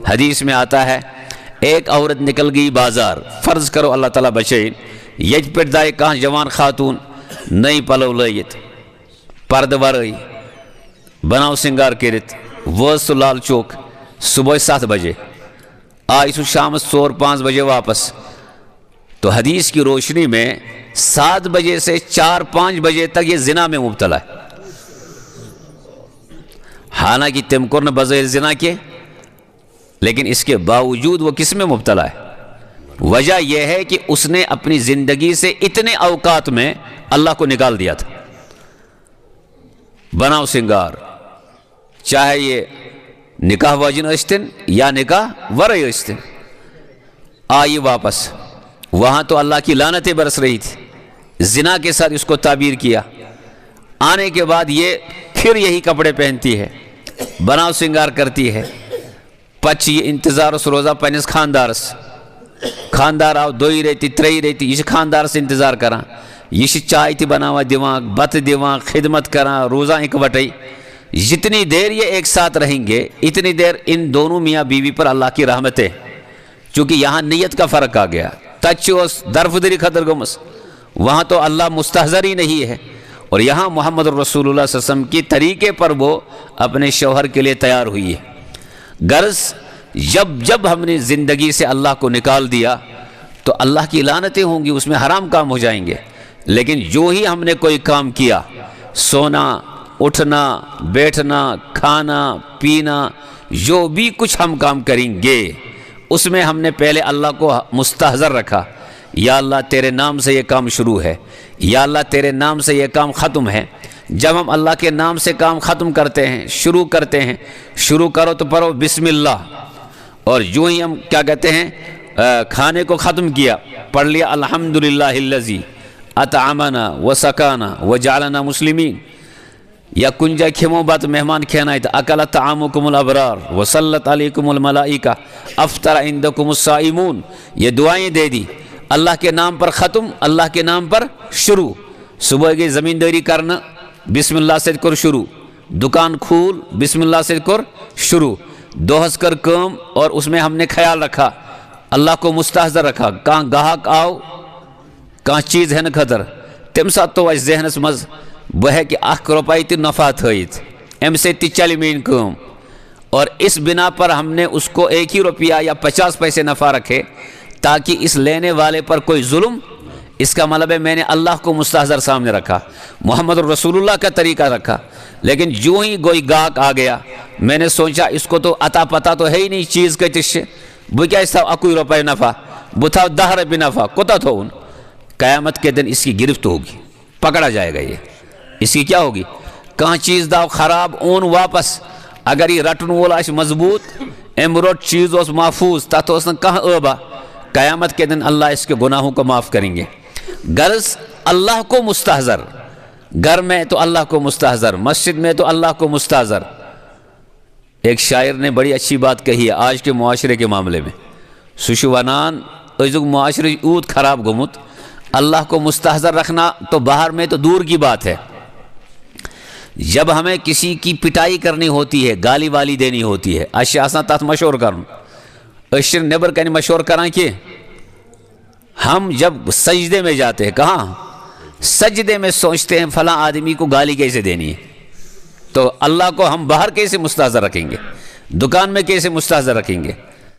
حدیث میں آتا ہے ایک عورت نکل گئی بازار، فرض کرو اللہ تعالیٰ بچے، یج پہ دائے کہاں جوان خاتون نئی پلو لائت پرد ورئی بناو سنگار کرت وز سو لال چوک صبح 7 بجے آئی سو شام 4-5 بجے واپس، تو حدیث کی روشنی میں 7 بجے سے 4-5 بجے تک یہ زنا میں مبتلا ہے، حالانکہ تمکر نے بظاہر زنا کے، لیکن اس کے باوجود وہ کس میں مبتلا ہے؟ وجہ یہ ہے کہ اس نے اپنی زندگی سے اتنے اوقات میں اللہ کو نکال دیا تھا۔ بناو سنگار، چاہے یہ نکاح واجن اشتن یا نکاح ورئی اشتن، آئی واپس، وہاں تو اللہ کی لعنتیں برس رہی تھی، زنا کے ساتھ اس کو تعبیر کیا، آنے کے بعد یہ پھر یہی کپڑے پہنتی ہے، بناو سنگار کرتی ہے، پچ یہ انتظار اس روزہ پنس خاندارس، خاندار آو دوئی رہتی ترئی رہتی، یہ خاندار سے انتظار کران، یہ چائے تھی بناوا دیوان، بت دیوان، خدمت کران، روزہ ایک وٹائی، جتنی دیر یہ ایک ساتھ رہیں گے اتنی دیر ان دونوں میاں بیوی پر اللہ کی رحمتیں، چونکہ یہاں نیت کا فرق آ گیا، تچوس درفدری خطر گمس، وہاں تو اللہ مستحضر ہی نہیں ہے، اور یہاں محمد رسول اللہ صلی اللہ علیہ وسلم کی طریقے پر وہ اپنے شوہر کے لیے تیار ہوئی ہے۔ غرض جب ہم نے زندگی سے اللہ کو نکال دیا تو اللہ کی لعنتیں ہوں گی، اس میں حرام کام ہو جائیں گے، لیکن جو ہی ہم نے کوئی کام کیا، سونا اٹھنا بیٹھنا کھانا پینا، جو بھی کچھ ہم کام کریں گے اس میں ہم نے پہلے اللہ کو مستحضر رکھا، یا اللہ تیرے نام سے یہ کام شروع ہے، یا اللہ تیرے نام سے یہ کام ختم ہے۔ جب ہم اللہ کے نام سے کام ختم کرتے ہیں، شروع کرتے ہیں، شروع کرو تو پڑھو بسم اللہ، اور جو ہی ہم کیا کہتے ہیں کھانے کو ختم کیا، پڑھ لیا الحمدللہ الذی اطعمنا وسقانا وجعلنا مسلمین، یا کنجا کھمو بات مہمان کھانا ہے تو اکل طعامکم الابرار وصلت علیکم الملائکہ افطر عندکم الصائمون، یہ دعائیں دے دی، اللہ کے نام پر ختم، اللہ کے نام پر شروع، صبح کی زمینداری کرنا بسم اللہ سے کر شروع، دکان کھول بسم اللہ سے کر شروع، دوہس کر کام، اور اس میں ہم نے خیال رکھا، اللہ کو مستحضر رکھا، کہاں گاہک آؤ کہاں چیز ہے نا خطر، تم ساتھ تو اس ذہنس مز وہ ہے کہ 1 روپے تی نفع تھائیت ام سے تی چلی مین کام، اور اس بنا پر ہم نے اس کو 1 ہی روپیہ یا 50 پیسے نفع رکھے، تاکہ اس لینے والے پر کوئی ظلم، اس کا مطلب ہے میں نے اللہ کو مستحضر سامنے رکھا، محمد رسول اللہ کا طریقہ رکھا، لیکن جو ہی کوئی گاہک آ گیا میں نے سوچا اس کو تو عطا پتہ تو ہے ہی نہیں چیز کے تشے، وہ کیا اس 1 روپے نفع، وہ تھا 10 روپے نفع، کوتا تھا ان، قیامت کے دن اس کی گرفت ہوگی، پکڑا جائے گا، یہ اس کی کیا ہوگی، کہاں چیز داؤ خراب اون واپس، اگر یہ رٹن والا اس مضبوط امروٹ چیز اس محفوظ تا تو اس نے کہاں ابا، قیامت کے دن اللہ اس کے گناہوں کو معاف کریں گے۔ غرض اللہ کو مستحضر، گھر میں تو اللہ کو مستحضر، مسجد میں تو اللہ کو مستحضر۔ ایک شاعر نے بڑی اچھی بات کہی ہے آج کے معاشرے کے معاملے میں، سشوانان ازگ معاشرے اوت خراب گمت، اللہ کو مستحضر رکھنا تو باہر میں تو دور کی بات ہے، جب ہمیں کسی کی پٹائی کرنی ہوتی ہے، گالی والی دینی ہوتی ہے، اشیاء تات مشور کرن اشر نبر کنی مشور کران کہ ہم جب سجدے میں جاتے ہیں، کہاں سجدے میں سوچتے ہیں فلاں آدمی کو گالی کیسے دینی ہے، تو اللہ کو ہم باہر کیسے مستحضر رکھیں گے، دکان میں کیسے مستحضر رکھیں گے؟